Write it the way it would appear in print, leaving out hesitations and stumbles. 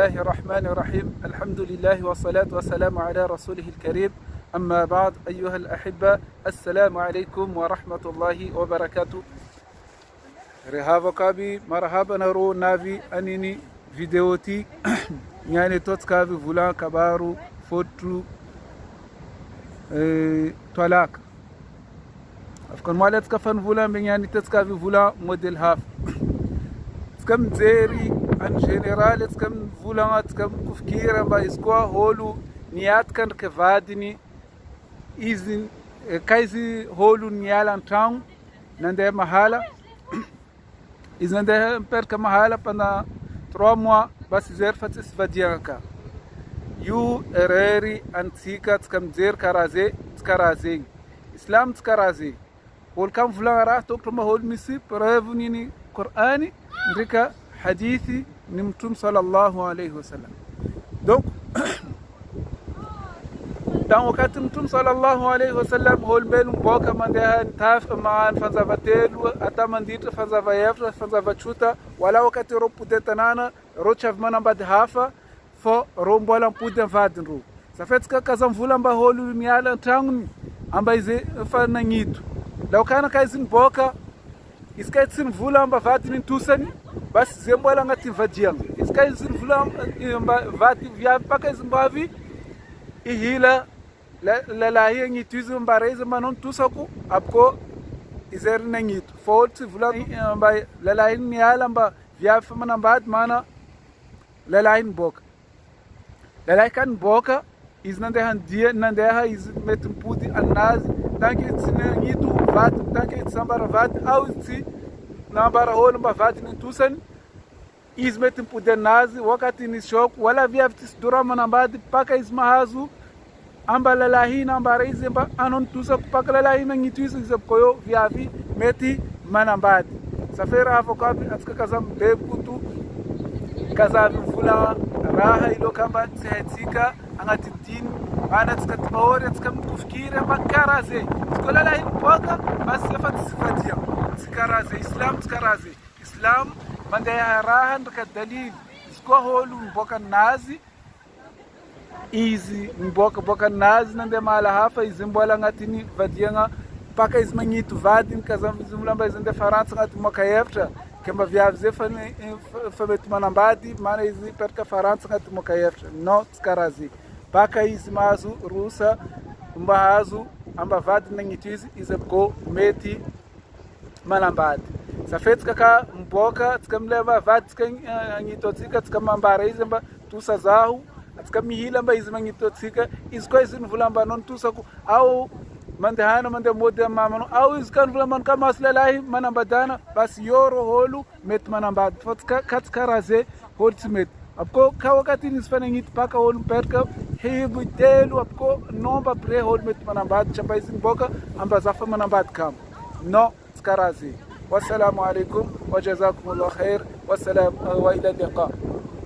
الله الرحمن الرحيم. الحمد لله والصلاة والسلام على رسوله الكريم. أما بعد أيها الأحبة، السلام عليكم ورحمة الله وبركاته. رهاب كابي مرحبا نرو نافي أنيني فيديوتي يعني توتكافي فلان كبارو فوتو طلاق أفكار مالت كفن فلان من يعني توتكافي فلان موديل هاف تكم زيري ان جنرال تكم فلان تكم كفكيرا با اسكوا هولو نيات كان كفادني izin kaisi holu nialan tang nande mahala izande perka mahala pana 3 mois basi zer fatis vadianka yu ereri antika skam zer karaze islam skaraze hol kam fulara to ma hol misi prevuni ni qur'ani ndika hadithi nimtum sallallahu alayhi wasallam. Donc dan wakati mtume sallallahu alayhi wasallam holmelu mboka mandeha taf maan fanza vatelu atamandita fanza vayefra fanza vachuta wala wakati ropude tanana rochav manambad hafa fo rombola pude vadinru safetka kazamvula mba holu miala tangni amba ize fana ngitu laukana kaizin mboka iskaitsin vula mba vadin tusani bas zembola ngati vadiang iskaitsin vula mba vadi vya paka izimbavi ihila la lahi ngitizu mbareze manon tusaku apko izer nangit fault vula mba la lahi ni alamba vya famana bad mana la lahi boka la lahi kan boka iznande handia nandeha iz metumpudi anaz tanki tsinangitu vat tanki sambara vat au tsi nambara hol mba vat ni tusan izmetumpudi nazi wakati ni shok wala vya tis durama nambadi paka izmahazu amba lalahi namba reize mba anon tusa kupaka lalahi na ngituisu izab koyo viavi meti manambadi safera avokabi atka kazam dekutu kazabi vula raha ilo kamba tsehetika angati din ana tka tbawori tka mkufikire makaraze tko lalahi mpoka basi yafati sifatia tikaraze islam tikaraze islam mande ya raha ndaka dalili tko holu mpoka nazi izi mboka nazi nande mala hafa izimbola ngatini vadianga paka izmanyitu vadin kazam izimlamba izinde faransa ngati mwaka yefta kemba vyavze famet manambadi mana izi perka faransa ngati mwaka yefta no skarazi paka izmazu rusa mbahazu amba vadin ngitizi izabko meti manambadi safetka ka mboka tkamleva vadska ngitotsika tkamambara izimba tusa zahu atkamihila mba izmangitotsika iskwa izinvulamba non tusaku au mandehana mande mode mamano au iskan vulaman kama aslalahi manambadana bas yoro holu met manambad fotka katkaraze holtsmet apko ka wakati nisfanengit paka holu perka hebu telu apko nomba pre hol met manambad chamba izin boka amba zafa manambad kam no skaraze. Wassalamu alaikum wa jazakumullahu khair wassalam wa ila liqa.